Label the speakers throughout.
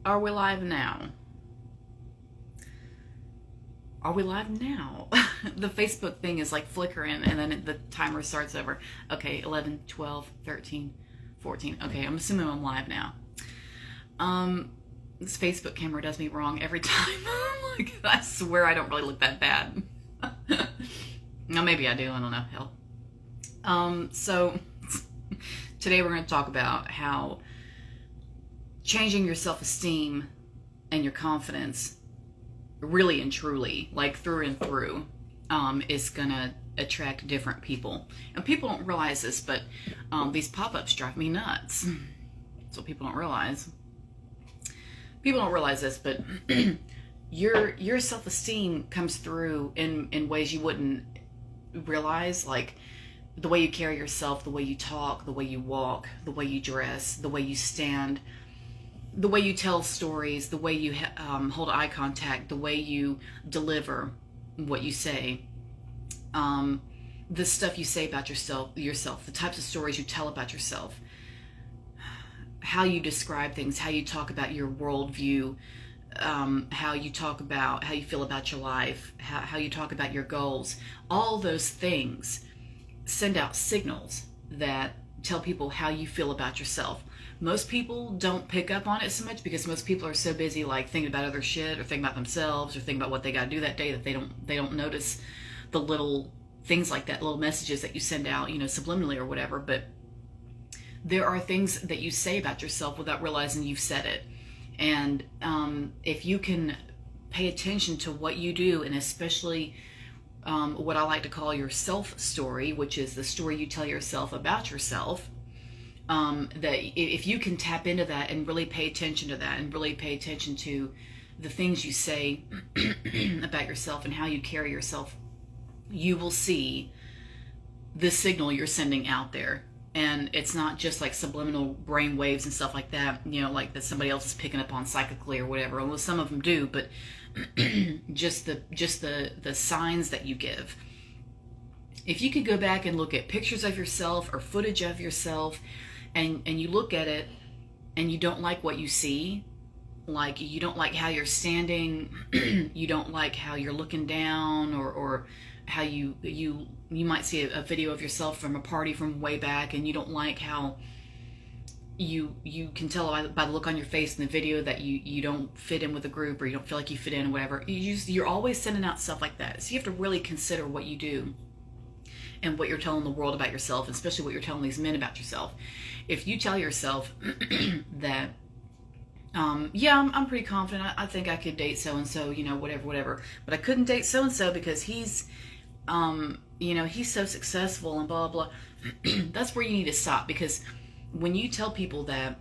Speaker 1: Are we live now? Are we live now? The Facebook thing is like flickering and then the timer starts over. Okay, 11, 12, 13, 14. Okay, I'm assuming I'm live now. This Facebook camera does me wrong every time. Like, I swear I don't really look that bad. No, maybe I do. I don't know. Hell. So today we're going to talk about how changing your self-esteem and your confidence really and truly, like through and through, is gonna attract different people. And people don't realize this, but these pop-ups drive me nuts. That's what people don't realize. People don't realize this, but your self-esteem comes through in ways you wouldn't realize, like the way you carry yourself, the way you talk, the way you walk, the way you dress, the way you stand, the way you tell stories, the way you hold eye contact, the way you deliver what you say, the stuff you say about yourself, the types of stories you tell about yourself, how you describe things, how you talk about your worldview, how you talk about how you feel about your life, how you talk about your goals. All those things send out signals that tell people how you feel about yourself. Most people don't pick up on it so much because most people are so busy like thinking about other shit or thinking about themselves or thinking about what they got to do that day that they don't notice the little things like that, little messages that you send out, subliminally or whatever. But there are things that you say about yourself without realizing you've said it. And if you can pay attention to what you do, and especially what I like to call your self story, which is the story you tell yourself about yourself, that if you can tap into that and really pay attention to that and really pay attention to the things you say about yourself and how you carry yourself, you will see the signal you're sending out there. And it's not just like subliminal brain waves and stuff like that, like that somebody else is picking up on psychically or whatever. Well, some of them do, but just the signs that you give. If you could go back and look at pictures of yourself or footage of yourself, and you look at it and you don't like what you see, like you don't like how you're standing, you don't like how you're looking down, or how you might see a video of yourself from a party from way back, and you don't like how you can tell by the look on your face in the video that you don't fit in with the group, or you don't feel like you fit in or whatever. You're always sending out stuff like that. So you have to really consider what you do and what you're telling the world about yourself, and especially what you're telling these men about yourself. If you tell yourself that, yeah, I'm pretty confident, I think I could date so-and-so, whatever, but I couldn't date so-and-so because he's so successful and blah, blah. That's where you need to stop, because when you tell people that,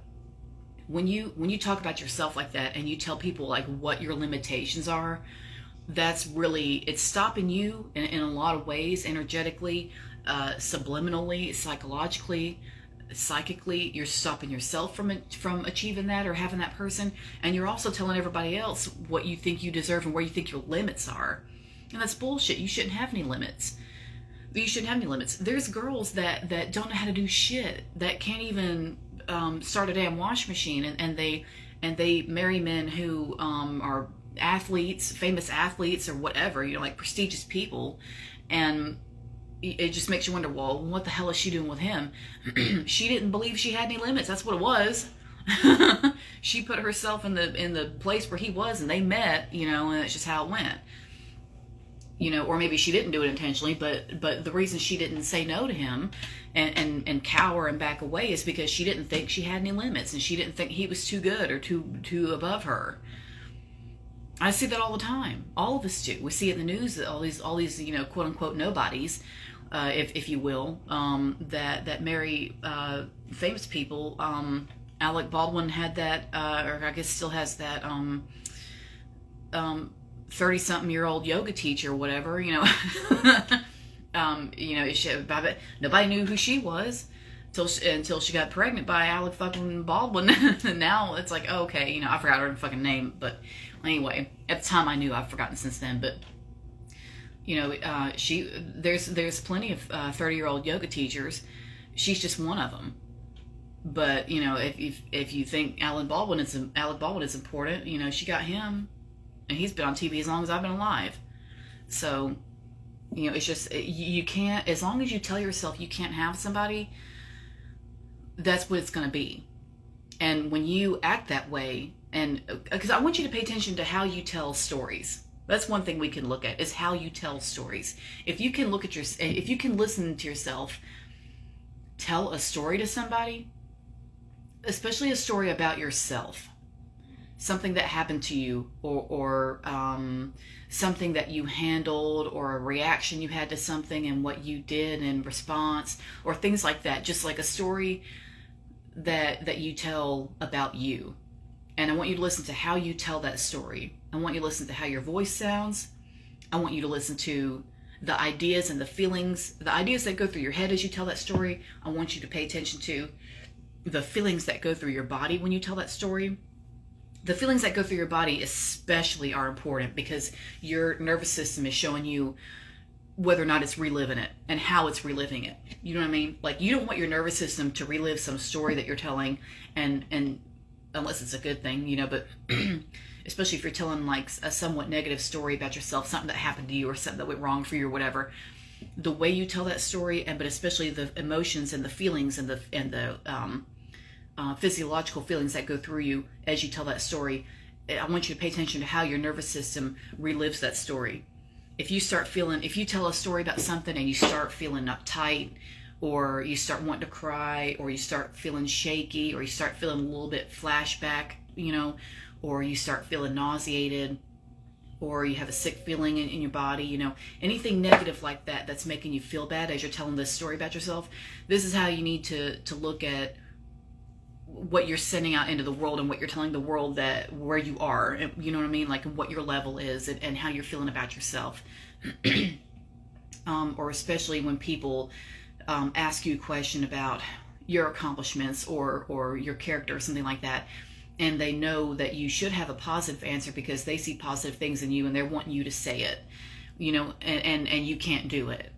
Speaker 1: when you talk about yourself like that and you tell people like what your limitations are, that's really, it's stopping you in a lot of ways, energetically, subliminally, psychologically, psychically. You're stopping yourself from achieving that or having that person, and you're also telling everybody else what you think you deserve and where you think your limits are. And that's bullshit. You shouldn't have any limits. There's girls that don't know how to do shit, that can't even start a damn wash machine, and they marry men who are athletes, famous athletes or whatever, like prestigious people, and it just makes you wonder, well, what the hell is she doing with him? She didn't believe she had any limits. That's what it was. She put herself in the place where he was, and they met, and that's just how it went. Or maybe she didn't do it intentionally, but the reason she didn't say no to him and cower and back away is because she didn't think she had any limits, and she didn't think he was too good or too above her. I see that all the time. All of us do. We see it in the news that all these quote unquote nobodies, if you will, that marry famous people. Alec Baldwin had that, or I guess still has that. 30-something-year-old yoga teacher or whatever, nobody knew who she was until she got pregnant by Alec fucking Baldwin. And now it's like, oh, okay, I forgot her fucking name, but anyway, at the time I knew. I've forgotten since then, but there's plenty of 30-year-old yoga teachers. She's just one of them. But you know, if you think Alec Baldwin is important, you know, she got him, and he's been on TV as long as I've been alive. So you know, it's just you can't, as long as you tell yourself you can't have somebody, that's what it's going to be. And when you act that way, and because I want you to pay attention to how you tell stories. That's one thing we can look at, is how you tell stories. If you can if you can listen to yourself tell a story to somebody, especially a story about yourself, something that happened to you, or something that you handled, or a reaction you had to something and what you did in response, or things like that, just like a story that you tell about you. And I want you to listen to how you tell that story. I want you to listen to how your voice sounds. I want you to listen to the ideas and the feelings, the ideas that go through your head as you tell that story. I want you to pay attention to the feelings that go through your body when you tell that story. The feelings that go through your body especially are important, because your nervous system is showing you whether or not it's reliving it and how it's reliving it. You know what I mean? Like, you don't want your nervous system to relive some story that you're telling, and unless it's a good thing, you know, but especially if you're telling like a somewhat negative story about yourself, something that happened to you or something that went wrong for you or whatever, the way you tell that story, but especially the emotions and the feelings and the physiological feelings that go through you as you tell that story, I want you to pay attention to how your nervous system relives that story. If you tell a story about something and you start feeling uptight, or you start wanting to cry, or you start feeling shaky, or you start feeling a little bit flashback, you know, or you start feeling nauseated, or you have a sick feeling in your body, you know, anything negative like that that's making you feel bad as you're telling this story about yourself, this is how you need to look at what you're sending out into the world, and what you're telling the world, that where you are, you know what I mean, like what your level is, and how you're feeling about yourself. Or especially when people ask you a question about your accomplishments or your character or something like that, and they know that you should have a positive answer because they see positive things in you and they're wanting you to say it, you know, and you can't do it,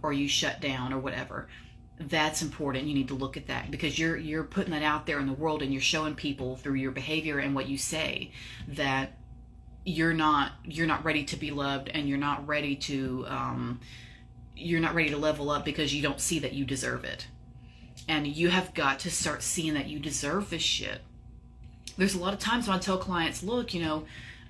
Speaker 1: or you shut down or whatever. That's important. You need to look at that, because you're putting that out there in the world, and you're showing people through your behavior and what you say that you're not ready to be loved, and you're not ready to level up, because you don't see that you deserve it. And you have got to start seeing that you deserve this shit. There's a lot of times when I tell clients, look, you know,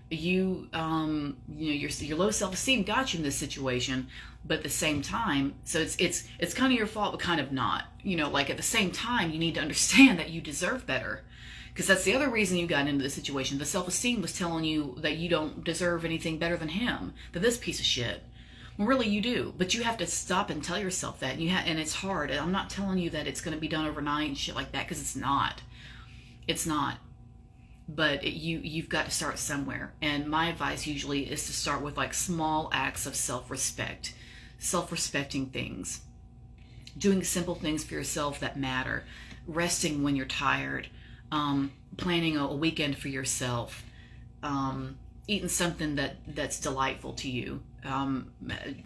Speaker 1: your low self-esteem got you in this situation, but at the same time, so it's kind of your fault, but kind of not, you know, like at the same time, you need to understand that you deserve better, because that's the other reason you got into this situation. The self-esteem was telling you that you don't deserve anything better than him, than this piece of shit. Well, really you do, but you have to stop and tell yourself that, and it's hard. I'm not telling you that it's going to be done overnight and shit like that, because it's not. But you've got to start somewhere. And my advice usually is to start with like small acts of self-respect, self-respecting things, doing simple things for yourself that matter, resting when you're tired, planning a weekend for yourself, eating something that's delightful to you,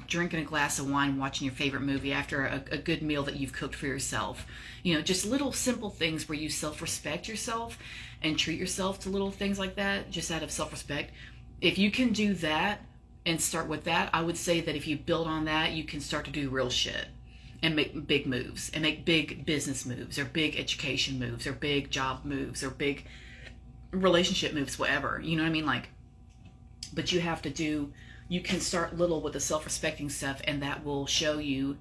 Speaker 1: drinking a glass of wine, watching your favorite movie after a good meal that you've cooked for yourself. You know, just little simple things where you self-respect yourself and treat yourself to little things like that, just out of self-respect. If you can do that and start with that, I would say that if you build on that, you can start to do real shit and make big moves, and make big business moves, or big education moves, or big job moves, or big relationship moves, whatever. You know what I mean? Like, but you can start little with the self-respecting stuff, and that will show you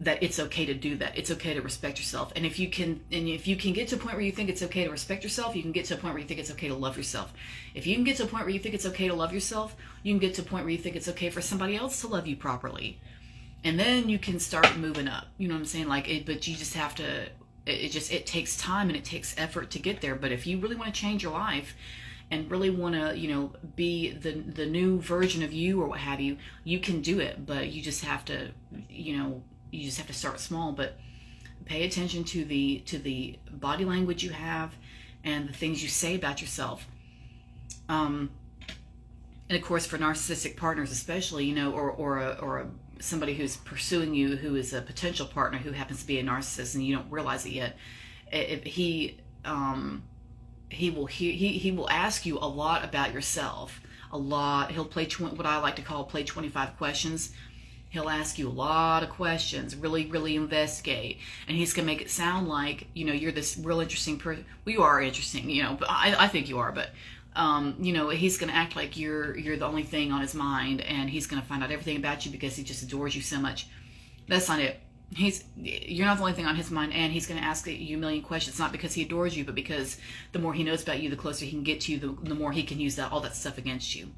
Speaker 1: that it's okay to do that. It's okay to respect yourself. And if you can get to a point where you think it's okay to respect yourself, you can get to a point where you think it's okay to love yourself. If you can get to a point where you think it's okay to love yourself, you can get to a point where you think it's okay for somebody else to love you properly. And then you can start moving up. You know what I'm saying? But you just have to, it takes time and it takes effort to get there. But if you really want to change your life and really want to, you know, be the new version of you or what have you, you can do it. But you just have to, you know, start small. But pay attention to the body language you have and the things you say about yourself. And of course, for narcissistic partners especially, you know, or somebody who's pursuing you, who is a potential partner who happens to be a narcissist and you don't realize it yet, If he will ask you a lot about yourself, a lot. He'll play what I like to call play 25 questions. He'll ask you a lot of questions, really, really investigate, and he's gonna make it sound like, you know, you're this real interesting person. Well, you are interesting, you know, but I think you are, but you know, he's gonna act like you're the only thing on his mind, and he's gonna find out everything about you because he just adores you so much. That's not it. You're not the only thing on his mind, and he's going to ask you a million questions, not because he adores you, but because the more he knows about you, the closer he can get to you, the more he can use all that stuff against you.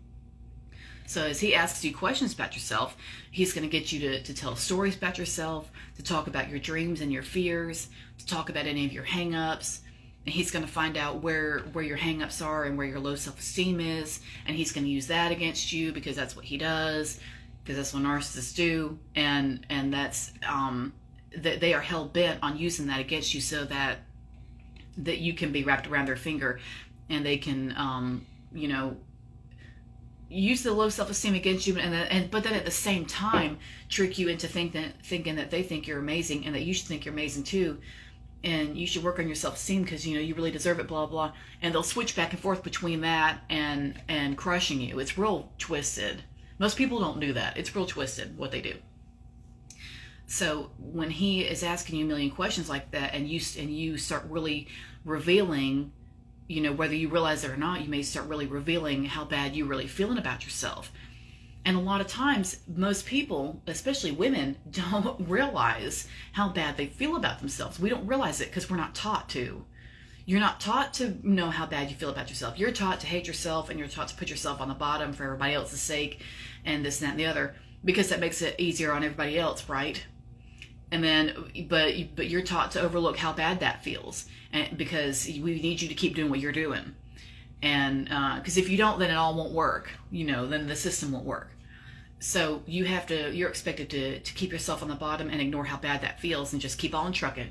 Speaker 1: So as he asks you questions about yourself, he's going to get you to tell stories about yourself, to talk about your dreams and your fears, to talk about any of your hang-ups. And he's going to find out where your hang-ups are and where your low self-esteem is, and he's going to use that against you because that's what he does. Because that's what narcissists do, and that's they are hell bent on using that against you, so that you can be wrapped around their finger, and they can you know, use the low self-esteem against you, but then at the same time trick you into thinking that they think you're amazing and that you should think you're amazing too, and you should work on your self-esteem because, you know, you really deserve it, blah blah. And they'll switch back and forth between that and crushing you. It's real twisted. Most people don't do that. It's real twisted what they do. So when he is asking you a million questions like that, and you start really revealing, you know, whether you realize it or not, you may start really revealing how bad you're really feeling about yourself. And a lot of times, most people, especially women, don't realize how bad they feel about themselves. We don't realize it because we're not taught to. You're not taught to know how bad you feel about yourself. You're taught to hate yourself, and you're taught to put yourself on the bottom for everybody else's sake, and this, and that, and the other, because that makes it easier on everybody else, right? And then, but you're taught to overlook how bad that feels, and because we need you to keep doing what you're doing, and because if you don't, then it all won't work. You know, then the system won't work. So you're expected to keep yourself on the bottom and ignore how bad that feels, and just keep on trucking,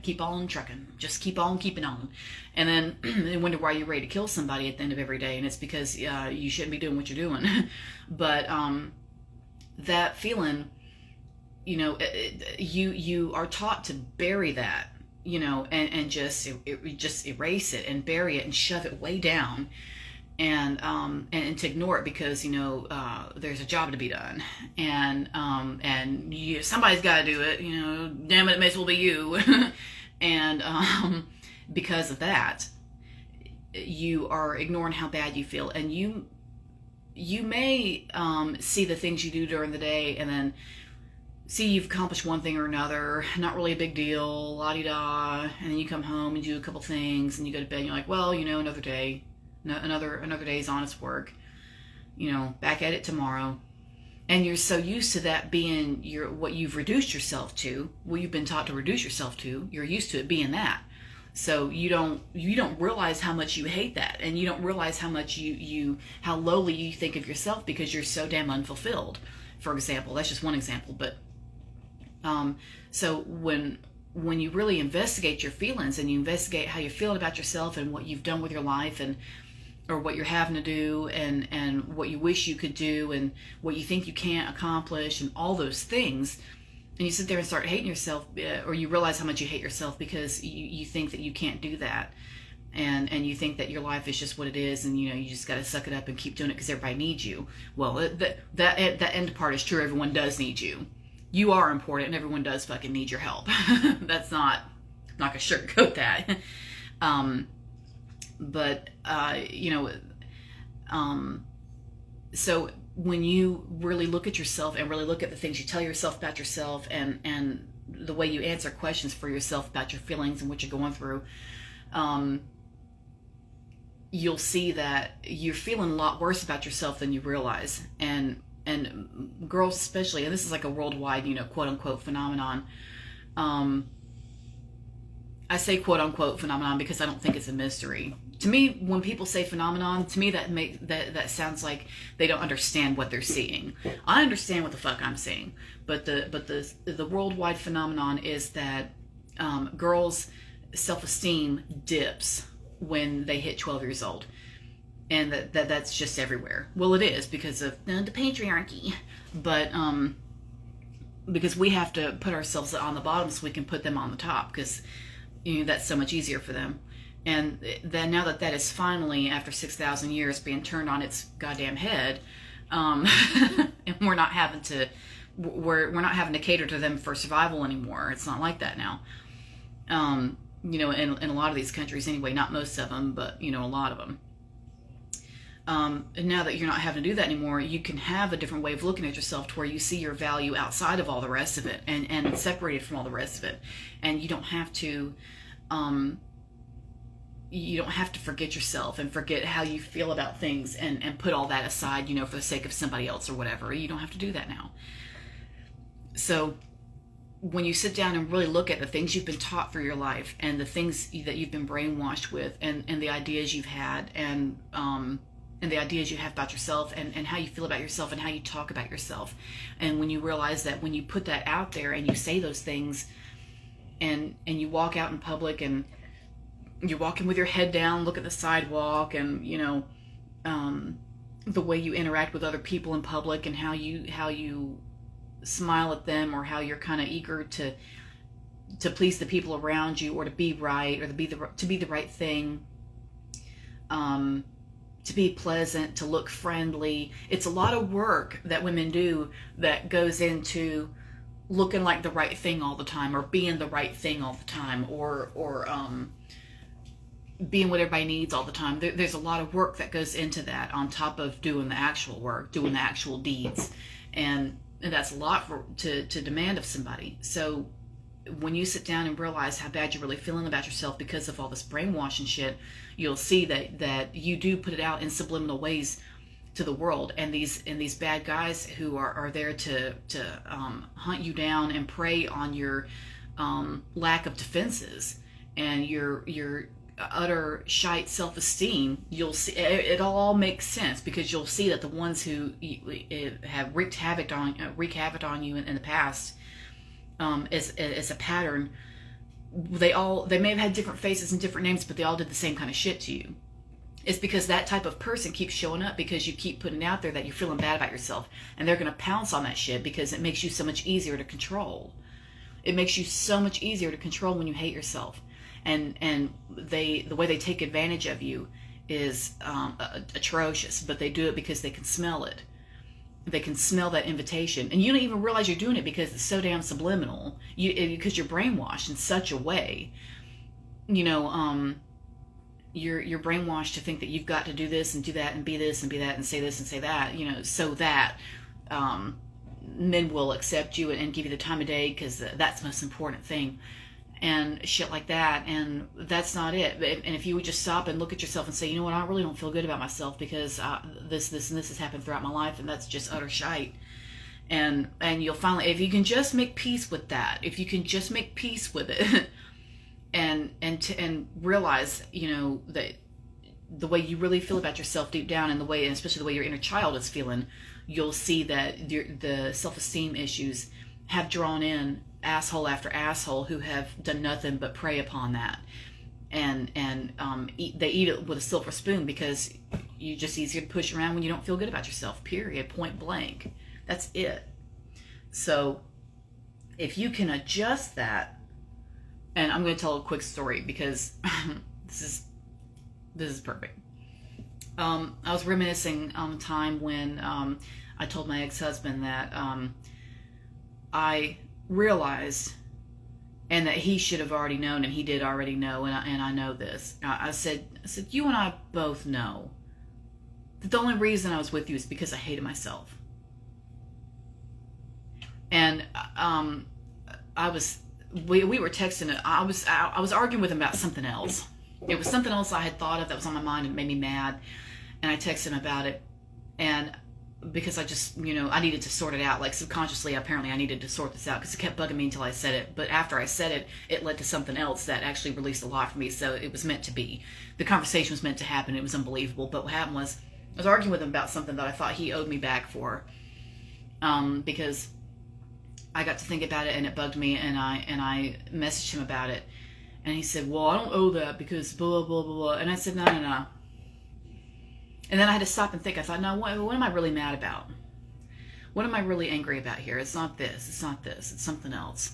Speaker 1: just keep on keeping on. And then they wonder why you're ready to kill somebody at the end of every day, and it's because you shouldn't be doing what you're doing. But that feeling, you know, you are taught to bury that, you know, and just erase it and bury it and shove it way down. And to ignore it because, you know, there's a job to be done, and somebody's got to do it, you know, damn it may as well be you. And because of that, you are ignoring how bad you feel, and you may see the things you do during the day, and then see you've accomplished one thing or another, not really a big deal, la-di-da, and then you come home and do a couple things, and you go to bed, and you're like, well, you know, another day. Another day's honest work, you know, back at it tomorrow. And you're so used to that being what you've reduced yourself to, what you've been taught to reduce yourself to. You're used to it being that. So you don't realize how much you hate that, and you don't realize how much how lowly you think of yourself because you're so damn unfulfilled. For example, that's just one example, but so when you really investigate your feelings, and you investigate how you're feeling about yourself and what you've done with your life, or what you're having to do, and what you wish you could do, and what you think you can't accomplish, and all those things, and you sit there and start hating yourself, or you realize how much you hate yourself because you think that you can't do that, and you think that your life is just what it is, and, you know, you just got to suck it up and keep doing it because everybody needs you. Well, that end part is true. Everyone does need you. You are important, and everyone does fucking need your help. That's not, I'm not gonna sugarcoat that. But you know, so when you really look at yourself and really look at the things you tell yourself about yourself, and the way you answer questions for yourself about your feelings and what you're going through, you'll see that you're feeling a lot worse about yourself than you realize. And girls especially, and this is like a worldwide, you know, quote unquote phenomenon. I say quote unquote phenomenon because I don't think it's a mystery. To me, when people say phenomenon, to me that sounds like they don't understand what they're seeing. I understand what the fuck I'm seeing, but the worldwide phenomenon is that girls' self-esteem dips when they hit 12 years old. And that's just everywhere. Well, it is because of the patriarchy, but because we have to put ourselves on the bottom so we can put them on the top. Because That's so much easier for them. And then now that is finally, after 6,000 years, being turned on its goddamn head, um, and we're not having to cater to them for survival anymore. It's not like that now. In a lot of these countries anyway, not most of them, but a lot of them. And now that you're not having to do that anymore, you can have a different way of looking at yourself to where you see your value outside of all the rest of it, and separated from all the rest of it. And you don't have to forget yourself and forget how you feel about things, and put all that aside, for the sake of somebody else or whatever. You don't have to do that now. So when you sit down and really look at the things you've been taught for your life, and the things that you've been brainwashed with, and the ideas you've had, and the ideas you have about yourself, and how you feel about yourself, and how you talk about yourself. And when you realize that when you put that out there and you say those things, and you walk out in public, and you're walking with your head down, look at the sidewalk, and the way you interact with other people in public, and how you smile at them, or how you're kind of eager to please the people around you, or to be right, or to be the right thing, to be pleasant, to look friendly. It's a lot of work that women do that goes into looking like the right thing all the time, or being the right thing all the time, or being what everybody needs all the time. There's a lot of work that goes into that, on top of doing the actual work, doing the actual deeds, and that's a lot to demand of somebody. So when you sit down and realize how bad you're really feeling about yourself because of all this brainwashing shit, you'll see that you do put it out in subliminal ways to the world, and these bad guys who are there to hunt you down and prey on your lack of defenses, and your utter shite self-esteem. You'll see it all makes sense, because you'll see that the ones who have wreaked havoc on you in the past, as a pattern, they may have had different faces and different names, but they all did the same kind of shit to you. It's because that type of person keeps showing up, because you keep putting out there that you're feeling bad about yourself, and they're going to pounce on that shit, because it makes you so much easier to control. It makes you so much easier to control when you hate yourself. And the way they take advantage of you is atrocious, but they do it because they can smell it. They can smell that invitation, and you don't even realize you're doing it, because it's so damn subliminal. Because you're brainwashed in such a way. You're brainwashed to think that you've got to do this and do that and be this and be that and say this and say that, so that men will accept you and give you the time of day, because that's the most important thing, and shit like that. And that's not it. And if you would just stop and look at yourself and say, what, I really don't feel good about myself, because this and this has happened throughout my life, and that's just utter shite. And you'll finally, if you can just make peace with that, if you can just make peace with it, and realize, that the way you really feel about yourself deep down, and especially the way your inner child is feeling, you'll see that the self-esteem issues have drawn in asshole after asshole who have done nothing but prey upon that, and they eat it with a silver spoon, because you're just easier to push around when you don't feel good about yourself, period, point blank. That's it. So if you can adjust that, and I'm going to tell a quick story, because this is perfect. I was reminiscing on a time when I told my ex-husband that I realized, and that he should have already known, and he did already know, and I know this. I said, you and I both know that the only reason I was with you is because I hated myself. And we were texting. I was arguing with him about something else. It was something else I had thought of that was on my mind and made me mad, and I texted him about it, and because I just, I needed to sort it out. Like, subconsciously, apparently I needed to sort this out, because it kept bugging me until I said it. But after I said it, it led to something else that actually released a lot for me. So it was meant to be. The conversation was meant to happen. It was unbelievable. But what happened was, I was arguing with him about something that I thought he owed me back for, because I got to think about it, and it bugged me, and I messaged him about it, and he said, well, I don't owe that because blah, blah, blah, blah. And I said, no. And then I had to stop and think. I thought, no, what am I really mad about? What am I really angry about here? It's not this. It's not this. It's something else.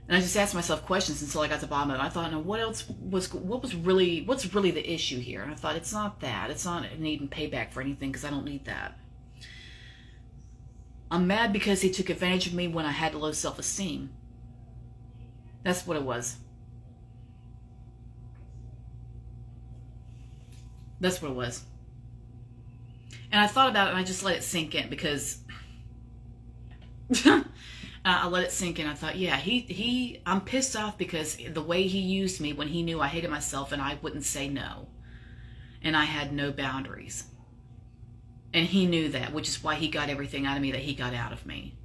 Speaker 1: And I just asked myself questions until I got to the bottom of it. I thought, no, what's really the issue here? And I thought, it's not that. It's not needing payback for anything, because I don't need that. I'm mad because he took advantage of me when I had low self-esteem. That's what it was. That's what it was. And I thought about it, and I just let it sink in, because I let it sink in. I thought, yeah, I'm pissed off because the way he used me when he knew I hated myself and I wouldn't say no. And I had no boundaries. And he knew that, which is why he got everything out of me that he got out of me.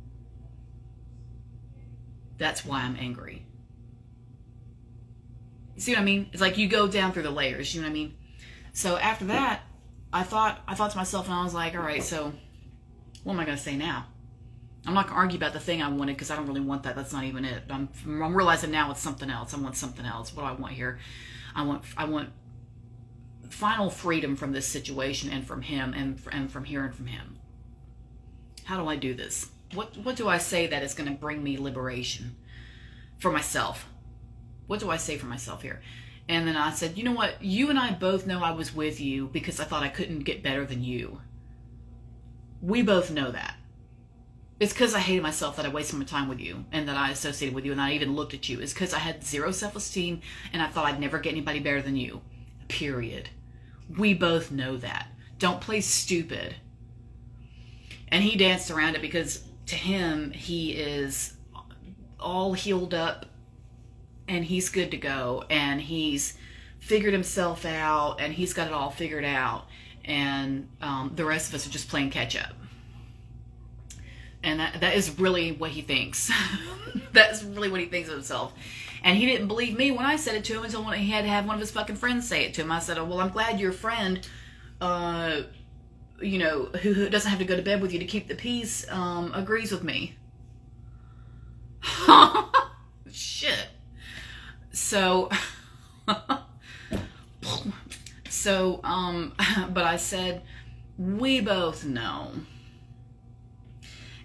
Speaker 1: That's why I'm angry. You see what I mean? It's like you go down through the layers, you know what I mean? So after that, I thought to myself, and I was like, all right, so what am I going to say now? I'm not going to argue about the thing I wanted, because I don't really want that. That's not even it. I'm realizing now it's something else. I want something else. What do I want here? I want final freedom from this situation and from him and from hearing from him. How do I do this? What do I say that is going to bring me liberation for myself? What do I say for myself here? And then I said, you know what? You and I both know I was with you because I thought I couldn't get better than you. We both know that. It's because I hated myself that I wasted my time with you and that I associated with you and I even looked at you. It's because I had zero self-esteem and I thought I'd never get anybody better than you. Period. We both know that. Don't play stupid. And he danced around it because to him, he is all healed up and he's good to go and he's figured himself out and he's got it all figured out. And the rest of us are just playing catch up. And that is really what he thinks. That's really what he thinks of himself. And he didn't believe me when I said it to him until he had to have one of his fucking friends say it to him. I said, oh, well, I'm glad your friend, you know, who doesn't have to go to bed with you to keep the peace, agrees with me. Shit. So, but I said, we both know.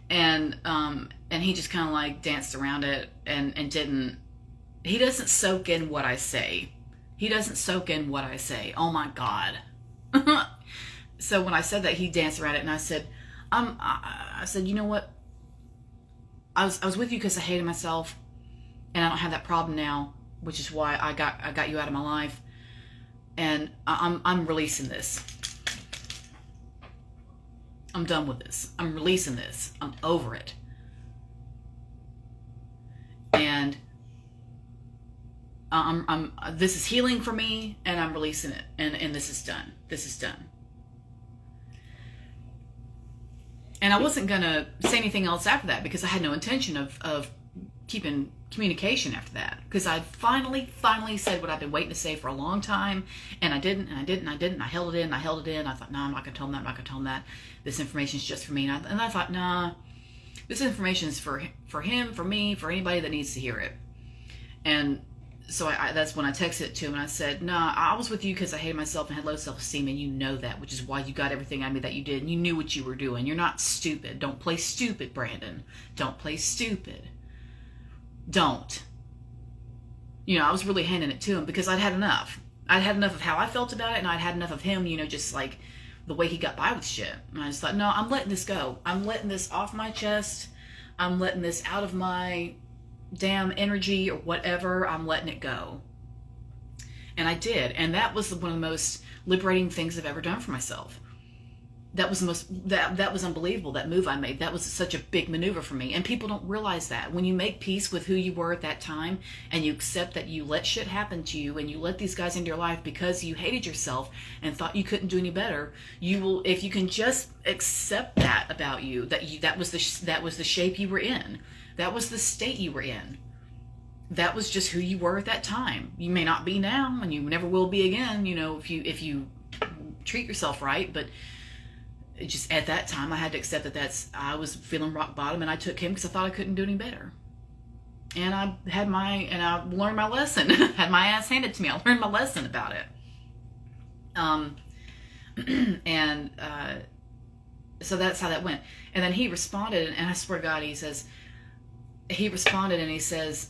Speaker 1: And he just kind of like danced around it and he doesn't soak in what I say. He doesn't soak in what I say. Oh my God. So when I said that, he danced around it and I said, I said, you know what? I was with you because I hated myself and I don't have that problem now, which is why I got you out of my life. And I'm releasing this. I'm done with this. I'm releasing this. I'm over it. And this is healing for me and I'm releasing it. And this is done. This is done. And I wasn't going to say anything else after that because I had no intention of keeping communication after that. Because I finally said what I've been waiting to say for a long time. And I didn't. I held it in. I thought, no, I'm not going to tell him that. I'm not going to tell him that. This information is just for me. And I thought, nah, this information is for him, for me, for anybody that needs to hear it. And so that's when I texted it to him and I said, nah, I was with you because I hated myself and had low self-esteem and you know that, which is why you got everything out of me that you did. And you knew what you were doing. You're not stupid. Don't play stupid, Brandon. Don't play stupid. Don't. You know, I was really handing it to him because I'd had enough. I'd had enough of how I felt about it and I'd had enough of him, you know, just like the way he got by with shit. And I just thought, no, I'm letting this go. I'm letting this off my chest. I'm letting this out of my damn energy or whatever. I'm letting it go. And I did. And that was one of the most liberating things I've ever done for myself. That was that was unbelievable, that move I made. That was such a big maneuver for me. And people don't realize that. When you make peace with who you were at that time and you accept that you let shit happen to you and you let these guys into your life because you hated yourself and thought you couldn't do any better, you will, if you can just accept that about you, that was the shape you were in. That was the state you were in. That was just who you were at that time. You may not be now and you never will be again, you know, if you treat yourself right, but just at that time, I had to accept that I was feeling rock bottom, and I took him because I thought I couldn't do any better. And I learned my lesson. Had my ass handed to me. I learned my lesson about it. So that's how that went. And then he responded, and I swear to God, he says, he responded and he says,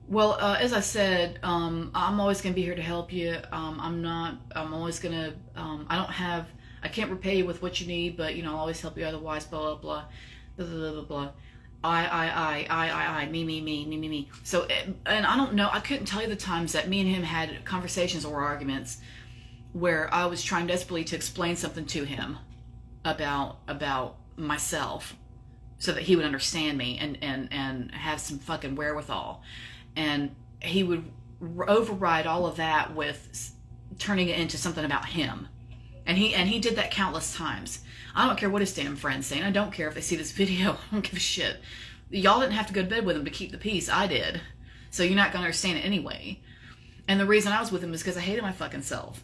Speaker 1: well, as I said, I'm always going to be here to help you. I'm always going to, I can't repay you with what you need, but, I'll always help you otherwise, blah, blah, blah, blah, blah, blah, blah. Me. So, and I don't know, I couldn't tell you the times that me and him had conversations or arguments where I was trying desperately to explain something to him about myself so that he would understand me and have some fucking wherewithal. And he would override all of that with turning it into something about him. And he did that countless times. I don't care what his damn friends say, and I don't care if they see this video. I don't give a shit. Y'all didn't have to go to bed with him to keep the peace. I did. So you're not going to understand it anyway. And the reason I was with him is because I hated my fucking self.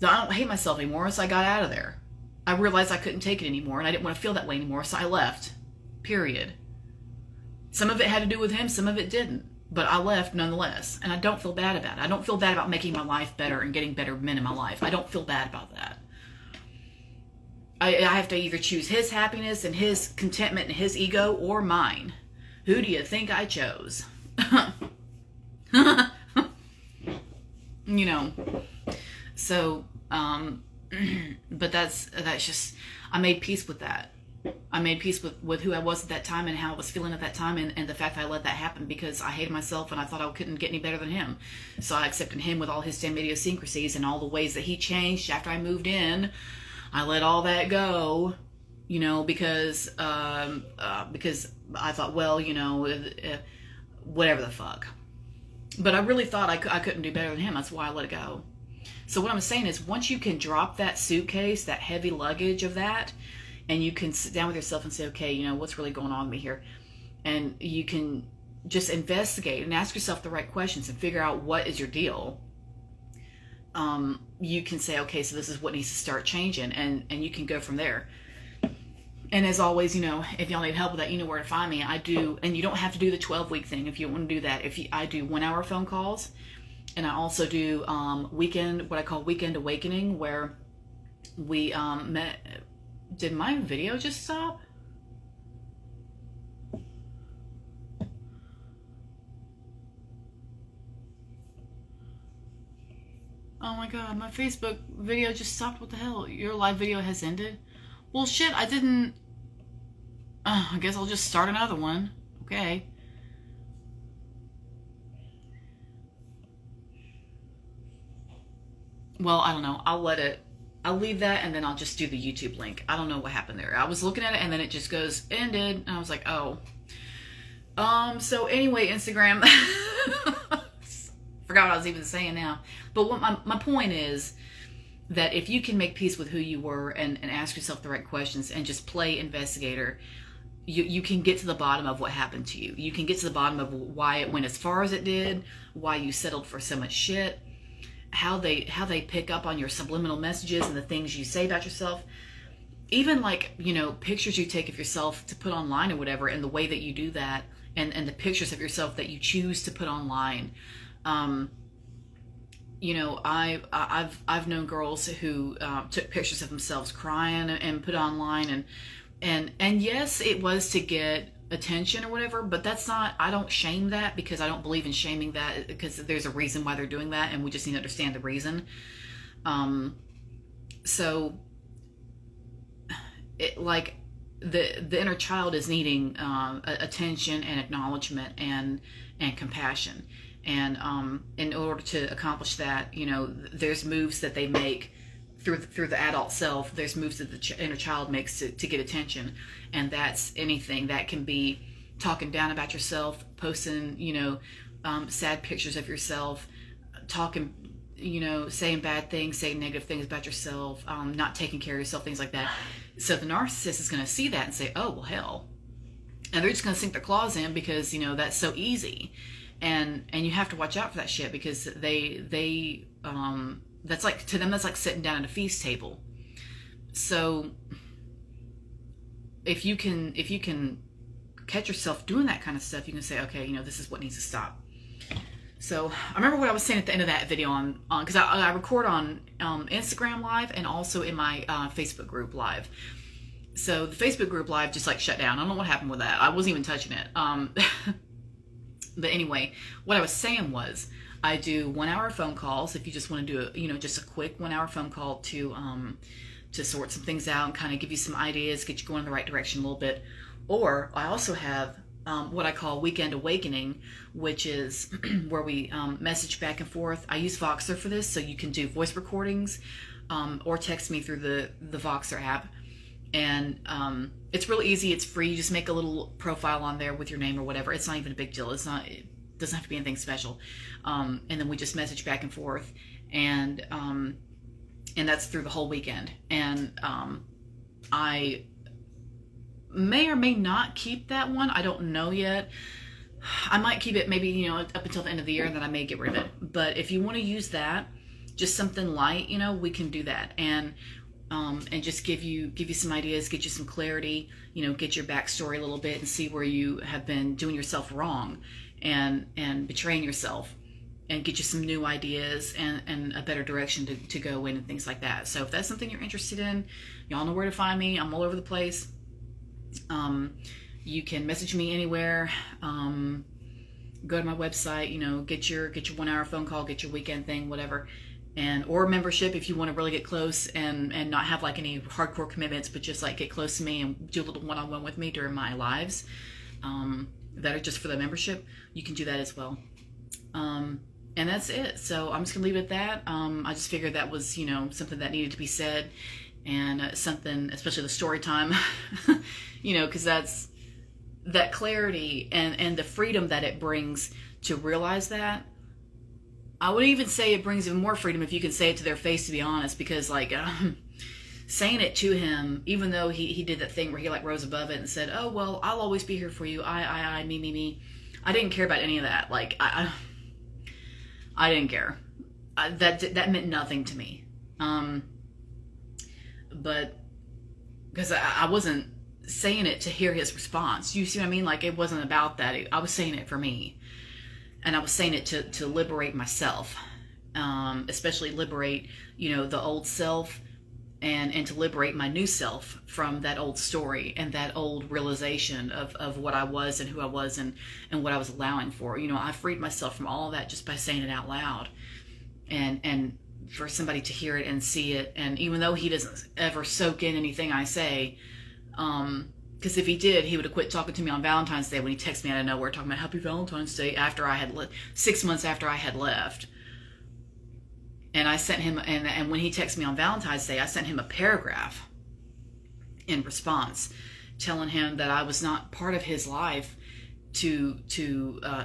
Speaker 1: So I don't hate myself anymore, so I got out of there. I realized I couldn't take it anymore, and I didn't want to feel that way anymore, so I left. Period. Some of it had to do with him, some of it didn't. But I left nonetheless, and I don't feel bad about it. I don't feel bad about making my life better and getting better men in my life. I don't feel bad about that. I have to either choose his happiness and his contentment and his ego or mine. Who do you think I chose? So, but that's just, I made peace with that. I made peace with who I was at that time and how I was feeling at that time, and the fact that I let that happen because I hated myself and I thought I couldn't get any better than him. So I accepted him with all his damn idiosyncrasies and all the ways that he changed after I moved in. I let all that go, because I thought, well, whatever the fuck. But I really thought I couldn't do better than him. That's why I let it go. So what I'm saying is, once you can drop that suitcase, that heavy luggage of that, and you can sit down with yourself and say, okay, what's really going on with me here? And you can just investigate and ask yourself the right questions and figure out what is your deal. You can say, okay, so this is what needs to start changing, and you can go from there. And as always, if y'all need help with that, you know where to find me. I do, and you don't have to do the 12-week thing if you want to do that. I do 1-hour phone calls, and I also do what I call weekend awakening, where we met. Did my video just stop? Oh my god, my Facebook video just stopped. What the hell? Your live video has ended? Well, shit, I didn't... I guess I'll just start another one. Okay. Well, I don't know. I'll leave that, and then I'll just do the YouTube link. I don't know what happened there. I was looking at it, and then it just goes, ended. And I was like, oh. So anyway, Instagram... Forgot what I was even saying now. But what my point is that if you can make peace with who you were and ask yourself the right questions and just play investigator, you can get to the bottom of what happened to you. You can get to the bottom of why it went as far as it did, why you settled for so much shit, how they pick up on your subliminal messages and the things you say about yourself. Even pictures you take of yourself to put online or whatever, and the way that you do that, and the pictures of yourself that you choose to put online. I've known girls who took pictures of themselves crying and put online, and yes, it was to get attention or whatever, but that's not, I don't shame that, because I don't believe in shaming that, because there's a reason why they're doing that, and we just need to understand the reason. So the inner child is needing attention and acknowledgement and compassion. And in order to accomplish that, there's moves that they make through the adult self. There's moves that the inner child makes to get attention, and that's anything that can be talking down about yourself, posting sad pictures of yourself, talking, saying bad things, saying negative things about yourself, not taking care of yourself, things like that. So the narcissist is going to see that and say, oh well, hell, and they're just going to sink their claws in because that's so easy. And you have to watch out for that shit, because they that's like, to them, that's like sitting down at a feast table. So if you can catch yourself doing that kind of stuff, you can say, okay, this is what needs to stop. So I remember what I was saying at the end of that video on because I record on Instagram live and also in my Facebook group live. So the Facebook group live just like shut down. I don't know what happened with that. I wasn't even touching it. But anyway, what I was saying was I do 1 hour phone calls. If you just want to do just a quick 1 hour phone call to sort some things out and kind of give you some ideas, get you going in the right direction a little bit. Or I also have what I call Weekend Awakening, which is where we message back and forth. I use Voxer for this, so you can do voice recordings or text me through the Voxer app. And it's real easy. It's free. You just make a little profile on there with your name or whatever. It's not even a big deal. It doesn't have to be anything special. And then we just message back and forth, and that's through the whole weekend. And I may or may not keep that one. I don't know yet. I might keep it maybe up until the end of the year, and then I may get rid of it. But if you want to use that, just something light, we can do that. And just give you some ideas, get you some clarity, get your backstory a little bit and see where you have been doing yourself wrong and betraying yourself, and get you some new ideas and a better direction to go in and things like that. So if that's something you're interested in, y'all know where to find me. I'm all over the place. You can message me anywhere. Go to my website, get your 1 hour phone call, get your weekend thing, whatever. Or membership if you want to really get close and not have like any hardcore commitments, but just like get close to me and do a little one-on-one with me during my lives that are just for the membership. You can do that as well. And that's it. So I'm just gonna leave it at that. I just figured that was something that needed to be said, and something, especially the story time, because that's that clarity and the freedom that it brings to realize that. I would even say it brings even more freedom if you can say it to their face, to be honest, because saying it to him, even though he did that thing where he like rose above it and said, "Oh, well, I'll always be here for you. I, me. I didn't care about any of that. Like, I didn't care. That meant nothing to me. But because I wasn't saying it to hear his response. You see what I mean? Like, it wasn't about that. I was saying it for me. And I was saying it to liberate myself, especially liberate, the old self, and to liberate my new self from that old story and that old realization of what I was and who I was and what I was allowing for. I freed myself from all of that just by saying it out loud, and for somebody to hear it and see it. And even though he doesn't ever soak in anything I say, because if he did, he would have quit talking to me on Valentine's Day when he texted me out of nowhere talking about Happy Valentine's Day after I had 6 months after I had left. And I sent him, and when he texted me on Valentine's Day, I sent him a paragraph in response, telling him that I was not part of his life to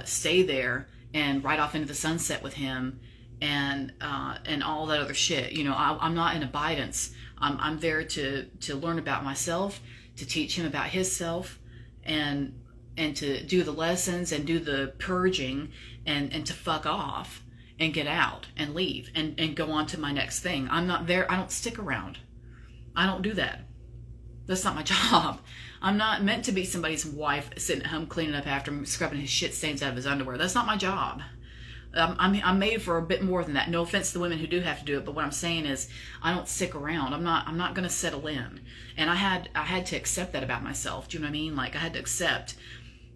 Speaker 1: stay there and ride off into the sunset with him and all that other shit. I'm not in abidance. I'm there to learn about myself, to teach him about his self, and to do the lessons and do the purging and to fuck off and get out and leave and go on to my next thing. I'm not there. I don't stick around. I don't do that. That's not my job. I'm not meant to be somebody's wife sitting at home cleaning up after him, scrubbing his shit stains out of his underwear. That's not my job. I'm made for a bit more than that. No offense to the women who do have to do it, but what I'm saying is I don't stick around. I'm not going to settle in. And I had to accept that about myself. Do you know what I mean? Like, I had to accept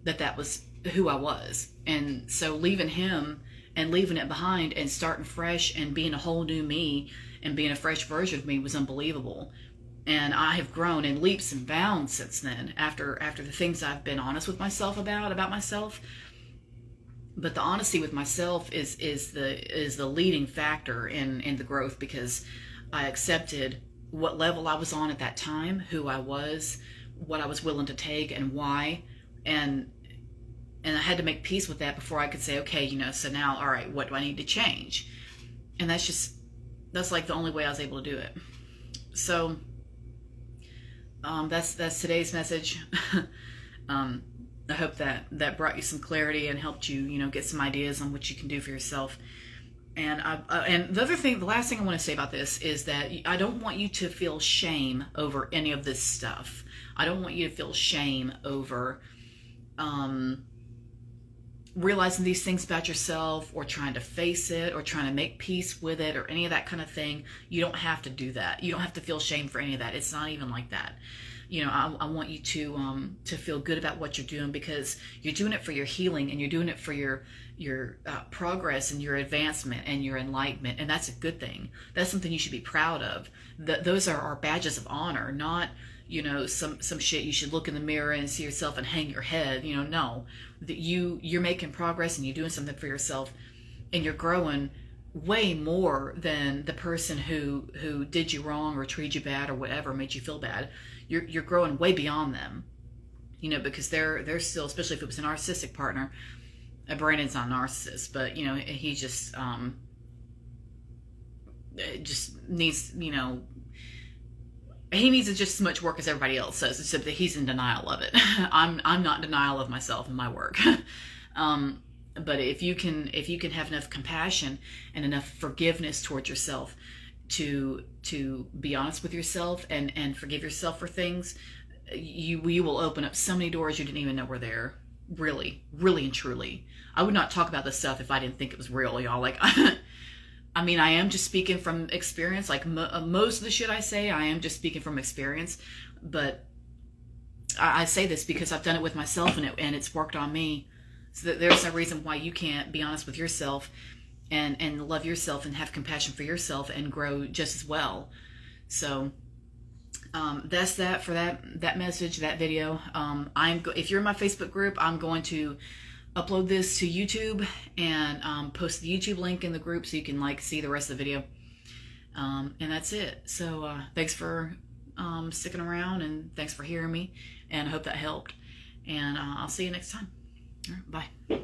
Speaker 1: that was who I was. And so leaving him and leaving it behind and starting fresh and being a whole new me and being a fresh version of me was unbelievable. And I have grown in leaps and bounds since then, after the things I've been honest with myself about myself. But the honesty with myself is the leading factor in the growth, because I accepted what level I was on at that time, who I was, what I was willing to take, and why, and I had to make peace with that before I could say, okay, so now, all right, what do I need to change? And that's like the only way I was able to do it. So that's today's message. I hope that brought you some clarity and helped you, get some ideas on what you can do for yourself. And the last thing I want to say about this is that I don't want you to feel shame over any of this stuff. I don't want you to feel shame over realizing these things about yourself, or trying to face it, or trying to make peace with it, or any of that kind of thing. You don't have to do that. You don't have to feel shame for any of that. It's not even like that. You know, I want you to feel good about what you're doing, because you're doing it for your healing, and you're doing it for your progress and your advancement and your enlightenment, and that's a good thing. That's something you should be proud of. Those are our badges of honor, not, you know, some shit you should look in the mirror and see yourself and hang your head. You know, no, that you're making progress, and you're doing something for yourself, and you're growing way more than the person who did you wrong or treated you bad or whatever, made you feel bad. You're growing way beyond them, you know, because they're still, especially if it was a narcissistic partner. Brandon's not a narcissist, but you know, he just needs, you know, he needs just as much work as everybody else does, except that he's in denial of it. I'm not in denial of myself and my work. But if you can have enough compassion and enough forgiveness towards yourself to be honest with yourself and forgive yourself for things, you will open up so many doors you didn't even know were there. Really, really and truly. I would not talk about this stuff if I didn't think it was real, y'all. Like, I mean, I am just speaking from experience. Like, most of the shit I say, I am just speaking from experience. But I say this because I've done it with myself, and it's worked on me. So that there's no reason why you can't be honest with yourself and love yourself and have compassion for yourself and grow just as well. So that's that for that message, that video. If you're in my Facebook group, I'm going to upload this to YouTube and post the YouTube link in the group so you can like see the rest of the video. And that's it. So thanks for sticking around, and thanks for hearing me, and I hope that helped. And I'll see you next time. All right, bye.